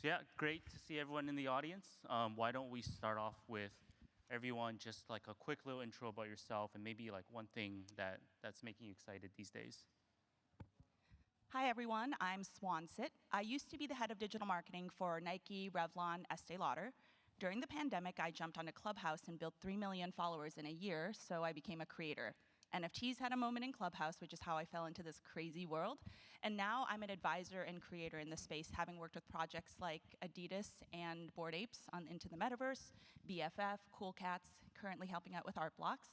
So yeah, great to see everyone in the audience. Why don't we start off with everyone just like a quick little intro about yourself and maybe like one thing that's making you excited these days. Hi everyone, I'm Swan. I used to be the head of digital marketing for Nike, Revlon, Estee Lauder. During the pandemic, I jumped onto Clubhouse and built 3 million followers in a year, so I became a creator. NFTs had a moment in Clubhouse, which is how I fell into this crazy world. And now I'm an advisor and creator in the space, having worked with projects like Adidas and Bored Apes on Into the Metaverse, BFF, Cool Cats, currently helping out with art blocks.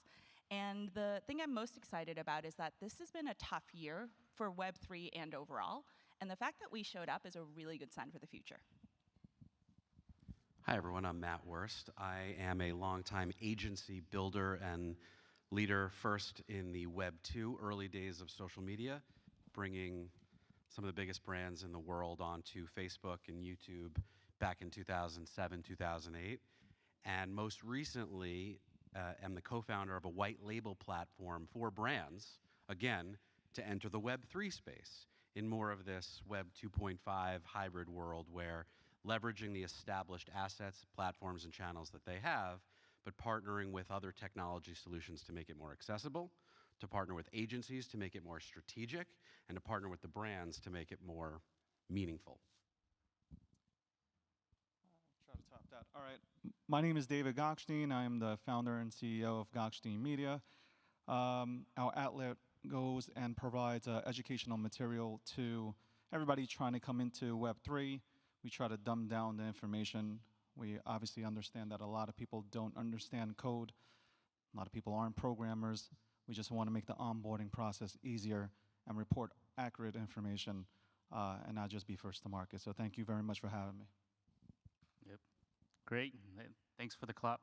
And the thing I'm most excited about is that this has been a tough year for Web3 and overall. And the fact that we showed up is a really good sign for the future. Hi everyone, I'm Matt Wurst. I am a longtime agency builder and leader, first in the Web 2 early days of social media, bringing some of the biggest brands in the world onto Facebook and YouTube back in 2007, 2008. And most recently, am the co-founder of a white label platform for brands, again, to enter the Web 3 space in more of this Web 2.5 hybrid world where leveraging the established assets, platforms, and channels that they have, but partnering with other technology solutions to make it more accessible, to partner with agencies to make it more strategic, and to partner with the brands to make it more meaningful. Try to top that. All right. My name is David Gokhshtein. I'm the founder and CEO of Gokhshtein Media. Our outlet goes and provides educational material to everybody trying to come into Web3. We try to dumb down the information. We obviously understand that a lot of people don't understand code. A lot of people aren't programmers. We just want to make the onboarding process easier and report accurate information and not just be first to market. So thank you very much for having me. Yep, great. Thanks for the clap.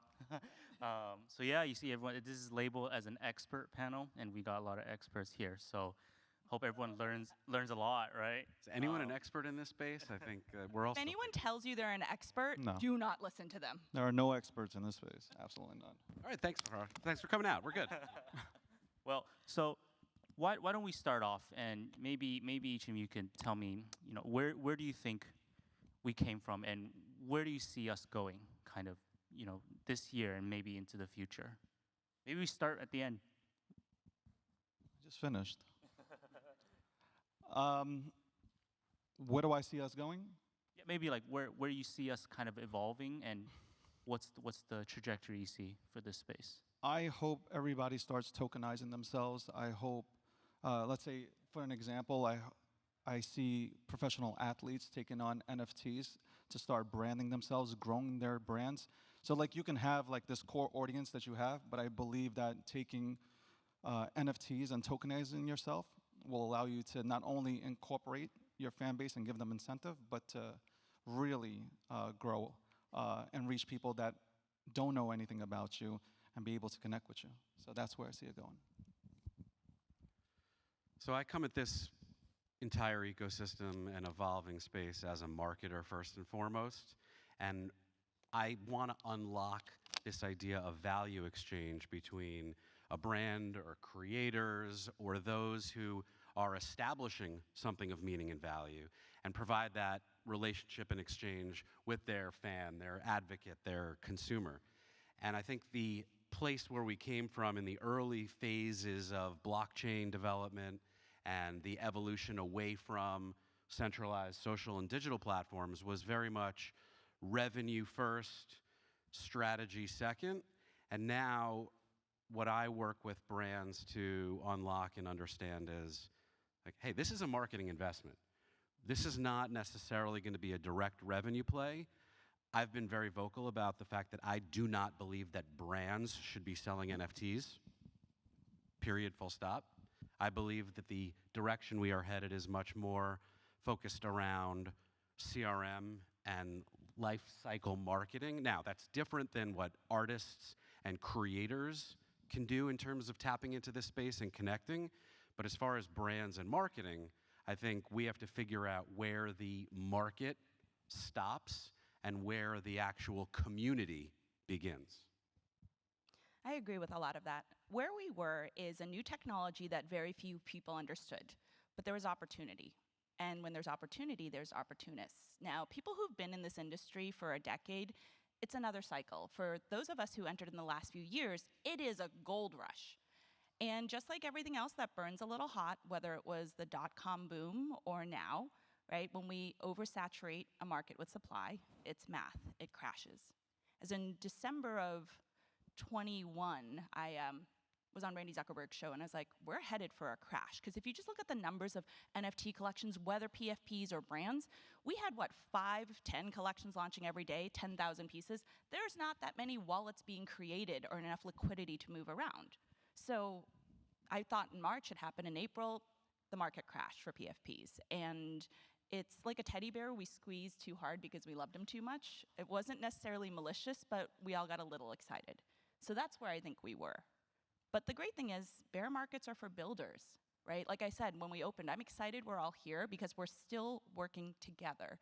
So yeah, you see everyone, this is labeled as an expert panel, and we got a lot of experts here. So hope everyone learns a lot, right? Is anyone an expert in this space? I think we're all. If anyone tells you they're an expert, No. do not listen to them. There are no experts in this space. Absolutely none. All right, thanks for coming out. We're good. Well, so why don't we start off, and maybe each of you can tell me, where do you think we came from, and where do you see us going, kind of, this year and maybe into the future? Maybe we start at the end. Just finished. Where do I see us going? Yeah, maybe like where you see us kind of evolving, and what's the trajectory you see for this space? I hope everybody starts tokenizing themselves. I hope, let's say, for an example, I see professional athletes taking on NFTs to start branding themselves, growing their brands. So like you can have like this core audience that you have, but I believe that taking NFTs and tokenizing yourself will allow you to not only incorporate your fan base and give them incentive, but to really grow and reach people that don't know anything about you and be able to connect with you. So that's where I see it going. So I come at this entire ecosystem and evolving space as a marketer first and foremost, and I want to unlock this idea of value exchange between a brand or creators or those who are establishing something of meaning and value, and provide that relationship and exchange with their fan, their advocate, their consumer. And I think the place where we came from in the early phases of blockchain development and the evolution away from centralized social and digital platforms was very much revenue first, strategy second. And now what I work with brands to unlock and understand is, like, hey, this is a marketing investment. This is not necessarily going to be a direct revenue play. I've been very vocal about the fact that I do not believe that brands should be selling NFTs, period, full stop. I believe that the direction we are headed is much more focused around CRM and life cycle marketing. Now, that's different than what artists and creators can do in terms of tapping into this space and connecting. But as far as brands and marketing, I think we have to figure out where the market stops and where the actual community begins. I agree with a lot of that. Where we were is a new technology that very few people understood, but there was opportunity. And when there's opportunity, there's opportunists. Now, people who've been in this industry for a decade, it's another cycle. For those of us who entered in the last few years, it is a gold rush. And just like everything else that burns a little hot, whether it was the dot-com boom or now, right, when we oversaturate a market with supply, it's math, it crashes. As in December of 21, I was on Randy Zuckerberg's show, and I was like, we're headed for a crash. Because if you just look at the numbers of NFT collections, whether PFPs or brands, we had, what, 5, 10 collections launching every day, 10,000 pieces. There's not that many wallets being created or enough liquidity to move around. So I thought in March it happened. In April, the market crashed for PFPs. And it's like a teddy bear we squeezed too hard because we loved him too much. It wasn't necessarily malicious, but we all got a little excited. So that's where I think we were. But the great thing is, bear markets are for builders, right? Like I said, when we opened, I'm excited we're all here because we're still working together.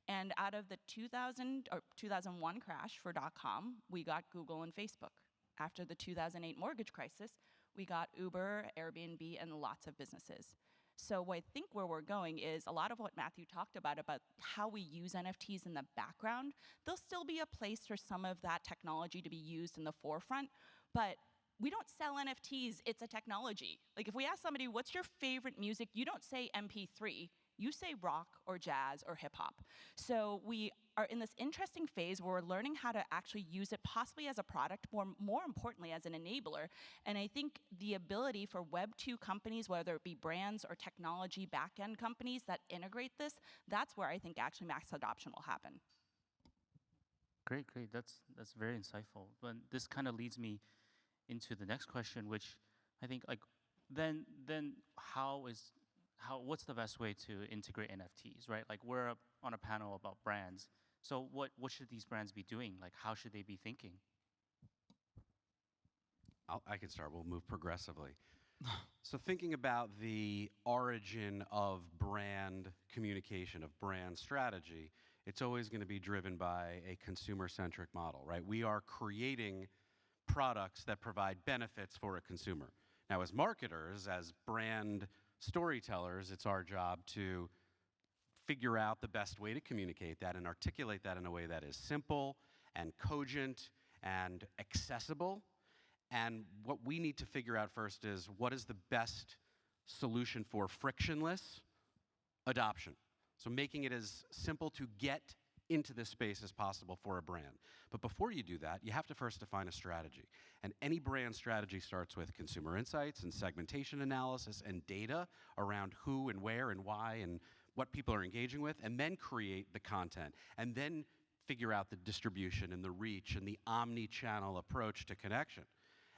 And out of the 2001 crash for .com, we got Google and Facebook. After the 2008 mortgage crisis, we got Uber, Airbnb, and lots of businesses. So I think where we're going is a lot of what Matthew talked about how we use NFTs in the background. There'll still be a place for some of that technology to be used in the forefront, but we don't sell NFTs, it's a technology. Like if we ask somebody, what's your favorite music? You don't say MP3, you say rock or jazz or hip hop. So we are in this interesting phase where we're learning how to actually use it possibly as a product, more importantly as an enabler. And I think the ability for Web 2 companies, whether it be brands or technology back-end companies that integrate this, that's where I think actually mass adoption will happen. Great. That's very insightful. But this kind of leads me into the next question, which I think then what's the best way to integrate NFTs, right? Like we're on a panel about brands. So what should these brands be doing? Like how should they be thinking? I can start. We'll move progressively. So thinking about the origin of brand communication, of brand strategy, it's always going to be driven by a consumer-centric model, right? We are creating products that provide benefits for a consumer. Now, as marketers, as brand storytellers, it's our job to figure out the best way to communicate that and articulate that in a way that is simple and cogent and accessible. And what we need to figure out first is what is the best solution for frictionless adoption. So making it as simple to get into this space as possible for a brand. But before you do that, you have to first define a strategy. And any brand strategy starts with consumer insights and segmentation analysis and data around who and where and why and what people are engaging with, and then create the content, and then figure out the distribution and the reach and the omni-channel approach to connection.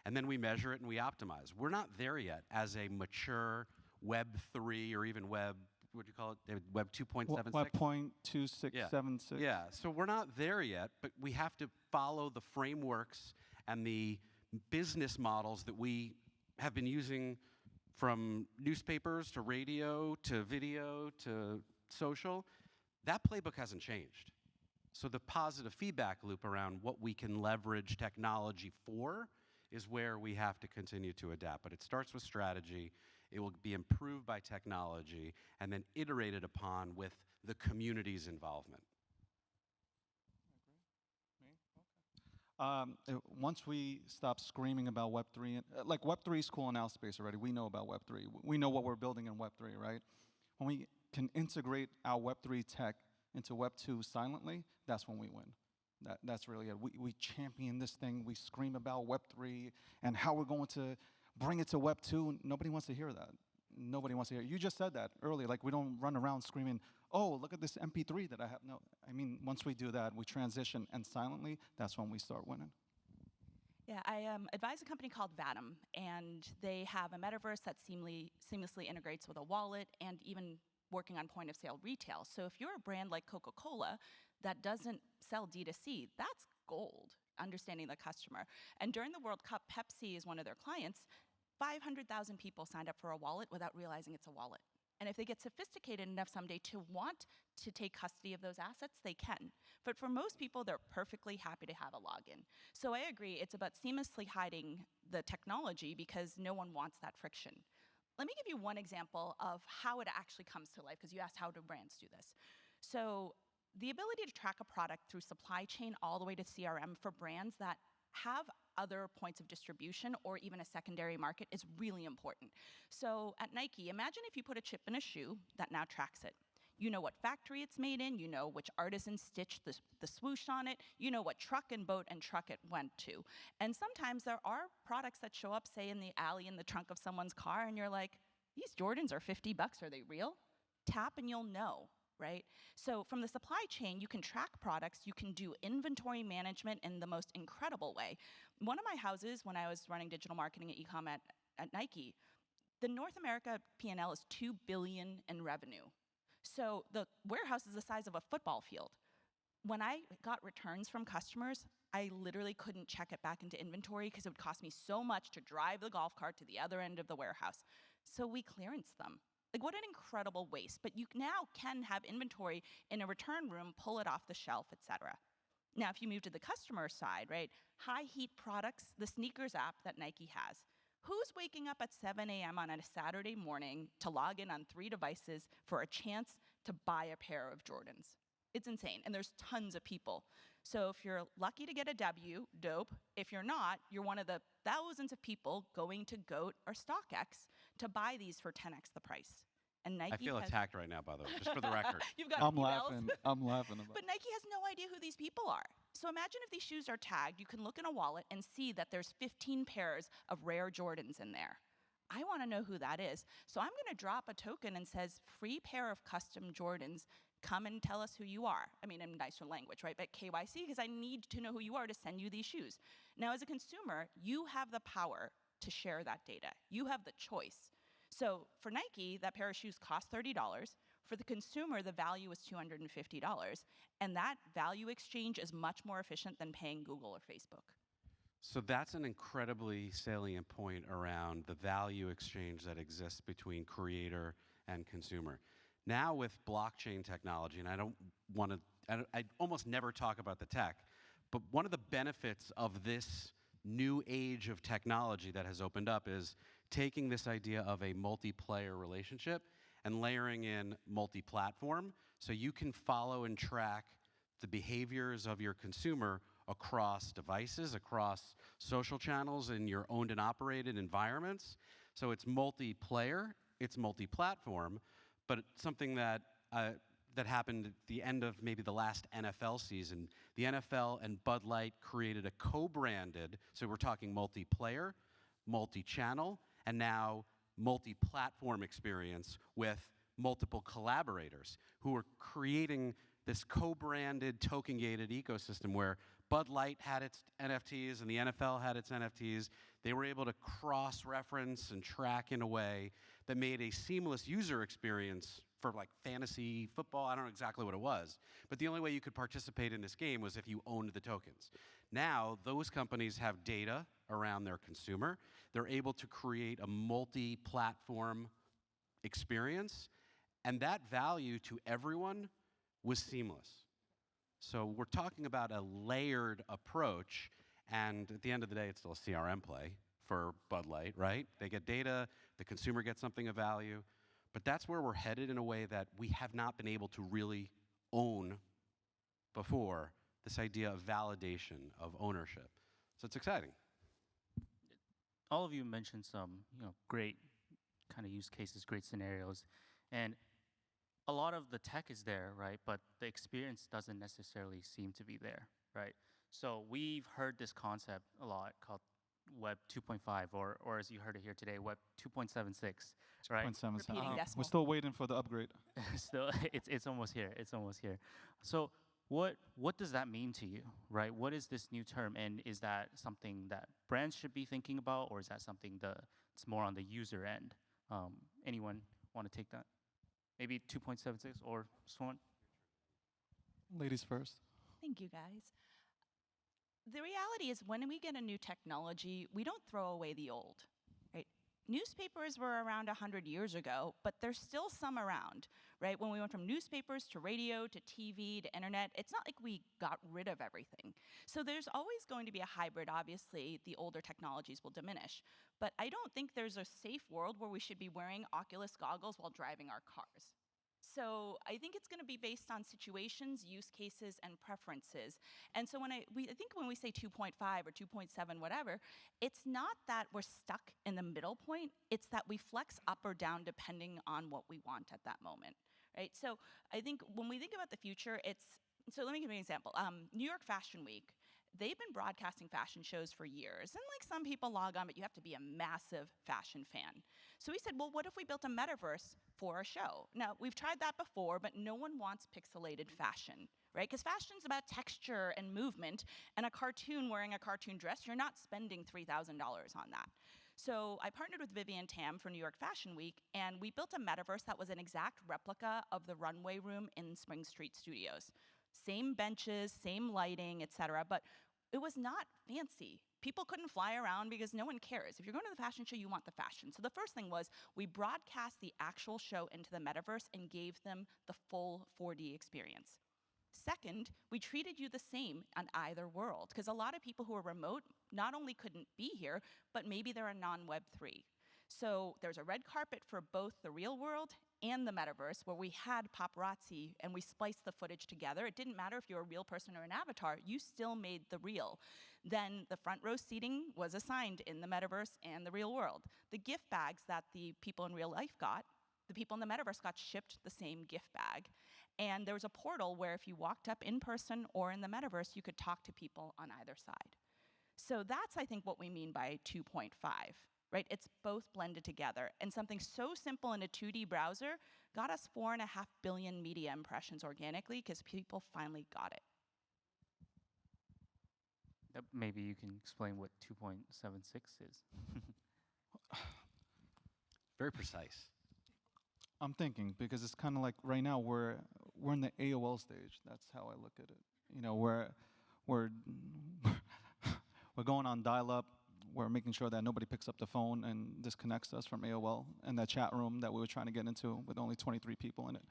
And then we measure it and we optimize. We're not there yet as a mature Web 3 or even Web, what do you call it, Web 2.76? Web 2.2676. Yeah, so we're not there yet, but we have to follow the frameworks and the business models that we have been using from newspapers to radio to video to social. That playbook hasn't changed. So the positive feedback loop around what we can leverage technology for is where we have to continue to adapt. But it starts with strategy. It will be improved by technology and then iterated upon with the community's involvement. Once we stop screaming about Web3, like Web3 is cool in our space already. We know about Web3. We know what we're building in Web3, right? When we can integrate our Web3 tech into Web2 silently, that's when we win. That's really it. We champion this thing. We scream about Web3 and how we're going to bring it to Web2. Nobody wants to hear that. Nobody wants to hear it. You just said that earlier. Like, we don't run around screaming, oh, look at this MP3 that I have. No, I mean, once we do that, we transition, and silently, that's when we start winning. Yeah, I advise a company called Vatum, and they have a metaverse that seamlessly integrates with a wallet and even working on point-of-sale retail. So if you're a brand like Coca-Cola that doesn't sell D2C, that's gold, understanding the customer. And during the World Cup, Pepsi is one of their clients. 500,000 people signed up for a wallet without realizing it's a wallet. And if they get sophisticated enough someday to want to take custody of those assets, they can. But for most people, they're perfectly happy to have a login. So I agree, it's about seamlessly hiding the technology because no one wants that friction. Let me give you one example of how it actually comes to life, because you asked how do brands do this. So the ability to track a product through supply chain all the way to CRM for brands that have other points of distribution or even a secondary market is really important. So at Nike, imagine if you put a chip in a shoe that now tracks it. You know what factory it's made in, you know which artisan stitched the swoosh on it, you know what truck and boat and truck it went to. And sometimes there are products that show up, say in the alley in the trunk of someone's car, and you're like, these Jordans are 50 bucks, are they real? Tap and you'll know, right? So from the supply chain, you can track products, you can do inventory management in the most incredible way. One of my houses, when I was running digital marketing at e-com at Nike, the North America P&L is $2 billion in revenue. So the warehouse is the size of a football field. When I got returns from customers, I literally couldn't check it back into inventory because it would cost me so much to drive the golf cart to the other end of the warehouse. So we clearanced them. Like, what an incredible waste. But you now can have inventory in a return room, pull it off the shelf, et cetera. Now, if you move to the customer side, right, high heat products, the sneakers app that Nike has. Who's waking up at 7 a.m. on a Saturday morning to log in on 3 devices for a chance to buy a pair of Jordans? It's insane, and there's tons of people. So if you're lucky to get a W, dope. If you're not, you're one of the thousands of people going to GOAT or StockX to buy these for 10x the price. And Nike I feel attacked right now, by the way, just for the record. You've got I'm emails. laughing. I'm laughing about But Nike has no idea who these people are. So imagine if these shoes are tagged, you can look in a wallet and see that there's 15 pairs of rare Jordans in there. I want to know who that is. So I'm going to drop a token and says, free pair of custom Jordans. Come and tell us who you are. I mean, in nicer language, right? But KYC, because I need to know who you are to send you these shoes. Now, as a consumer, you have the power to share that data. You have the choice. So for Nike, that pair of shoes cost $30. For the consumer, the value is $250. And that value exchange is much more efficient than paying Google or Facebook. So that's an incredibly salient point around the value exchange that exists between creator and consumer. Now with blockchain technology, and I almost never talk about the tech, but one of the benefits of this new age of technology that has opened up is taking this idea of a multiplayer relationship and layering in multi-platform, so you can follow and track the behaviors of your consumer across devices, across social channels in your owned and operated environments. So it's multiplayer, it's multi-platform, but something that that happened at the end of maybe the last NFL season, the NFL and Bud Light created a co-branded, so we're talking multiplayer, multi-channel, and now multi-platform experience with multiple collaborators who are creating this co-branded, token-gated ecosystem where Bud Light had its NFTs and the NFL had its NFTs. They were able to cross-reference and track in a way that made a seamless user experience for like fantasy football. I don't know exactly what it was, but the only way you could participate in this game was if you owned the tokens. Now, those companies have data around their consumer. They're able to create a multi-platform experience, and that value to everyone was seamless. So we're talking about a layered approach, and at the end of the day, it's still a CRM play for Bud Light, right? They get data, the consumer gets something of value, but that's where we're headed in a way that we have not been able to really own before, this idea of validation, of ownership. So it's exciting. All of you mentioned some, great kind of use cases, great scenarios, and a lot of the tech is there, right? But the experience doesn't necessarily seem to be there, right? So we've heard this concept a lot called Web 2.5, or as you heard it here today, Web 2.76, right? 2.77. Repeating decimal. We're still waiting for the upgrade. Still, it's almost here. It's almost here. So what does that mean to you, right? What is this new term, and is that something that brands should be thinking about, or is that something that's more on the user end? Anyone want to take that? Maybe 2.76 or Swan? Ladies first. Thank you, guys. The reality is when we get a new technology, we don't throw away the old, right? newspapers were around 100 years ago, but there's still some around, right? When we went from newspapers to radio to TV to internet, it's not like we got rid of everything. So there's always going to be a hybrid. Obviously, the older technologies will diminish. But I don't think there's a safe world where we should be wearing Oculus goggles while driving our cars. So I think it's going to be based on situations, use cases, and preferences. And so I think when we say 2.5 or 2.7, whatever, it's not that we're stuck in the middle point. It's that we flex up or down depending on what we want at that moment, right? So I think when we think about the future, so let me give you an example. New York Fashion Week. They've been broadcasting fashion shows for years. And like some people log on, but you have to be a massive fashion fan. So we said, well, what if we built a metaverse for a show? Now, we've tried that before, but no one wants pixelated fashion, right? Because fashion's about texture and movement, and a cartoon wearing a cartoon dress, you're not spending $3,000 on that. So I partnered with Vivian Tam for New York Fashion Week, and we built a metaverse that was an exact replica of the runway room in Spring Street Studios. Same benches, same lighting, et cetera, but it was not fancy. People couldn't fly around because no one cares. If you're going to the fashion show, you want the fashion. So the first thing was we broadcast the actual show into the metaverse and gave them the full 4D experience. Second, we treated you the same on either world, because a lot of people who are remote not only couldn't be here, but maybe they're a non-Web3. So there's a red carpet for both the real world and the metaverse, where we had paparazzi and we spliced the footage together. It didn't matter if you were a real person or an avatar, you still made the real. Then the front row seating was assigned in the metaverse and the real world. The gift bags that the people in real life got, the people in the metaverse got shipped the same gift bag. And there was a portal where if you walked up in person or in the metaverse, you could talk to people on either side. So that's, I think, what we mean by 2.5. Right? It's both blended together. And something so simple in a 2D browser got us 4.5 billion media impressions organically because people finally got it. Maybe you can explain what 2.76 is. Very precise. I'm thinking, because it's kind of like right now we're in the AOL stage. That's how I look at it. You know, we're we're going on dial-up. We're making sure that nobody picks up the phone and disconnects us from AOL and that chat room that we were trying to get into with only 23 people in it.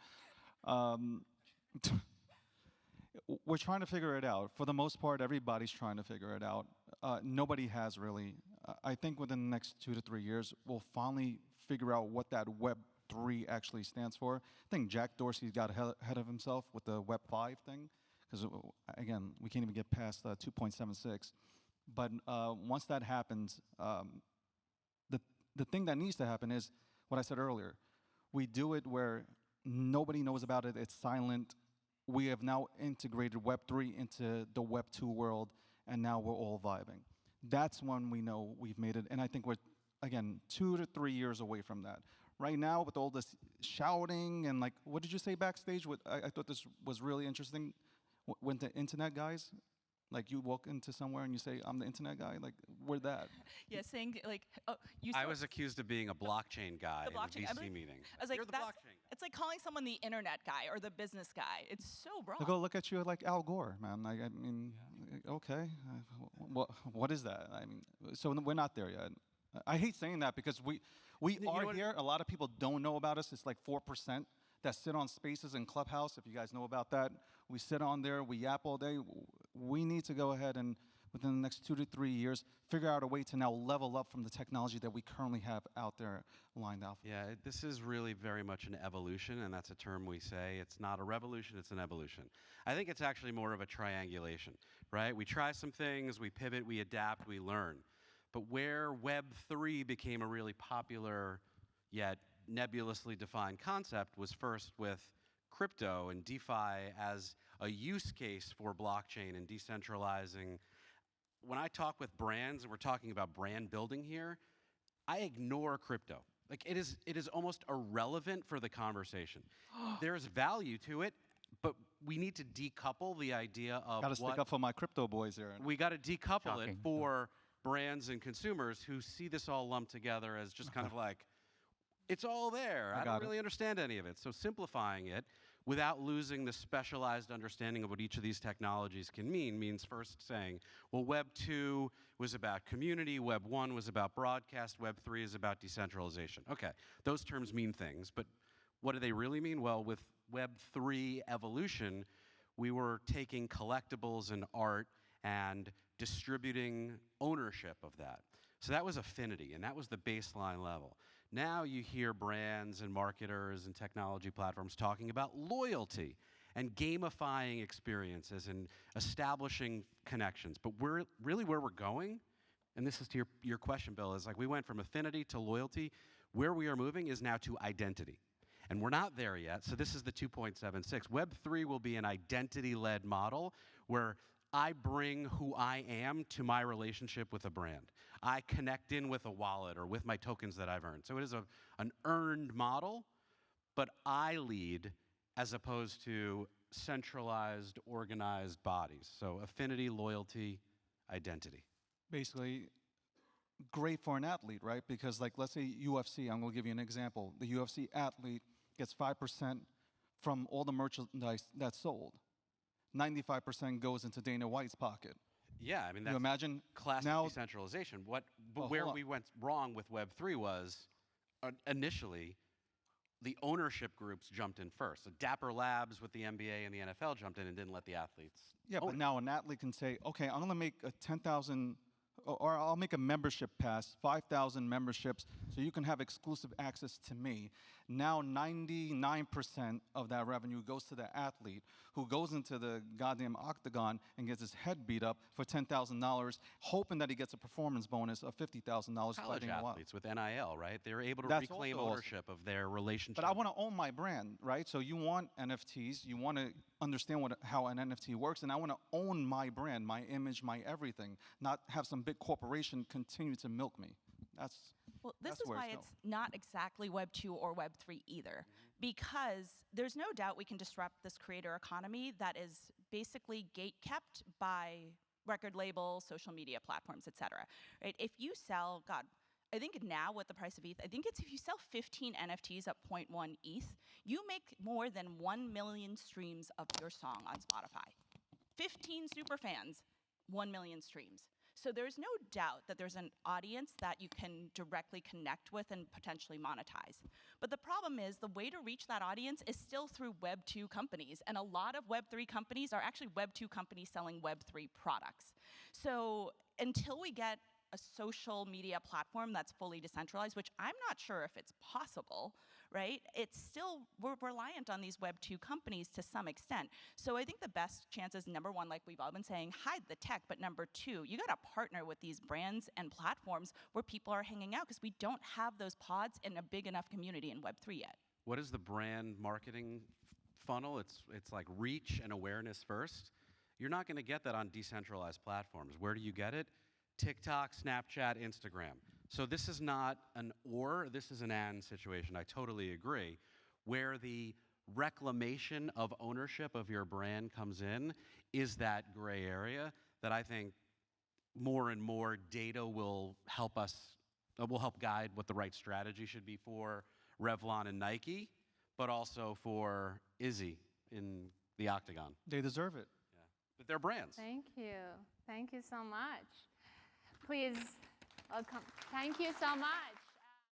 We're trying to figure it out. For the most part, everybody's trying to figure it out. Nobody has really. I think within the next 2 to 3 years, we'll finally figure out what that Web3 actually stands for. I think Jack Dorsey got ahead of himself with the Web5 thing, because again, we can't even get past 2.76. But once that happens, the thing that needs to happen is what I said earlier. We do it where nobody knows about it. It's silent. We have now integrated Web3 into the Web2 world, and now we're all vibing. That's when we know we've made it. And I think we're, again, 2 to 3 years away from that. Right now, with all this shouting and like, what did you say backstage? I thought this was really interesting. When the internet guys, like you walk into somewhere and you say, I'm the internet guy, like, we're that. Yeah, saying like, oh, I was accused of being a blockchain guy in a VC meeting. I was like, You're the blockchain guy. It's like calling someone the internet guy or the business guy. It's so wrong. They'll go look at you like Al Gore, man. I mean, okay, what is that? I mean, so we're not there yet. I hate saying that because we are here. A lot of people don't know about us. It's like 4% that sit on spaces in Clubhouse, if you guys know about that. We sit on there, we yap all day. We need to go ahead and, within the next 2 to 3 years, figure out a way to now level up from the technology that we currently have out there lined out. Yeah, this is really very much an evolution, and that's a term we say. It's not a revolution, it's an evolution. I think it's actually more of a triangulation, right? We try some things, we pivot, we adapt, we learn. But where Web3 became a really popular, yet nebulously defined concept was first with crypto and DeFi as a use case for blockchain and decentralizing. When I talk with brands, and we're talking about brand building here, I ignore crypto. Like it is almost irrelevant for the conversation. There's value to it, but we need to decouple the idea of Gotta stick up for my crypto boys here. We got to decouple it for brands and consumers who see this all lumped together as just kind of like, it's all there. I don't really understand any of it. So simplifying it, without losing the specialized understanding of what each of these technologies can mean, means first saying, well, Web 2 was about community, Web 1 was about broadcast, Web 3 is about decentralization. Okay, those terms mean things, but what do they really mean? Well, with Web 3 evolution, we were taking collectibles and art and distributing ownership of that. So that was affinity, and that was the baseline level. Now you hear brands and marketers and technology platforms talking about loyalty and gamifying experiences and establishing connections. But where we're going, and this is to your question, Bill, is like we went from affinity to loyalty. Where we are moving is now to identity. And we're not there yet, so this is the 2.76. Web 3 will be an identity-led model where I bring who I am to my relationship with a brand. I connect in with a wallet or with my tokens that I've earned. So it is an earned model, but I lead as opposed to centralized, organized bodies. So affinity, loyalty, identity. Basically, great for an athlete, right? Because like, let's say UFC, I'm gonna give you an example. The UFC athlete gets 5% from all the merchandise that's sold. 95% goes into Dana White's pocket. Yeah, I mean, You that's imagine classic now, decentralization. But Oh, where hold on. we went wrong with Web 3 was initially the ownership groups jumped in first. So Dapper Labs with the NBA and the NFL jumped in and didn't let the athletes. yeah, own but it. now an athlete can say, okay, I'm gonna make a 10,000, or I'll make a membership pass, 5,000 memberships, so you can have exclusive access to me. Now 99% of that revenue goes to the athlete who goes into the goddamn octagon and gets his head beat up for $10,000, hoping that he gets a performance bonus of $50,000 College fighting a while. athletes with NIL, right? They're able to That's reclaim also awesome. ownership of their relationship. But I want to own my brand, right? So you want NFTs, you want to understand how an NFT works, and I want to own my brand, my image, my everything, not have some big corporation continue to milk me. Well, this That's is where why it's it's not exactly Web 2 or Web 3 either, because there's no doubt we can disrupt this creator economy that is basically gate-kept by record labels, social media platforms, et cetera. Right? If you sell, God, I think now with the price of ETH, I think it's if you sell 15 NFTs at 0.1 ETH, you make more than 1 million streams of your song on Spotify. 15 super fans, 1 million streams. So there's no doubt that there's an audience that you can directly connect with and potentially monetize. But the problem is the way to reach that audience is still through Web 2 companies. And a lot of Web 3 companies are actually Web 2 companies selling Web 3 products. So until we get a social media platform that's fully decentralized, which I'm not sure if it's possible, right? It's still, we're reliant on these Web 2 companies to some extent. So I think the best chance is, number one, like we've all been saying, hide the tech, but number two, you gotta partner with these brands and platforms where people are hanging out, because we don't have those pods in a big enough community in Web 3 yet. What is the brand marketing funnel? It's like reach and awareness first. You're not going to get that on decentralized platforms. Where do you get it? TikTok, Snapchat, Instagram. So this is not an or, this is an and situation. I totally agree. Where the reclamation of ownership of your brand comes in is that gray area that I think more and more data will help us, will help guide what the right strategy should be for Revlon and Nike, but also for Izzy in the Octagon. They deserve it. Yeah. But they're brands. Thank you. Thank you so much. Please welcome. Thank you so much.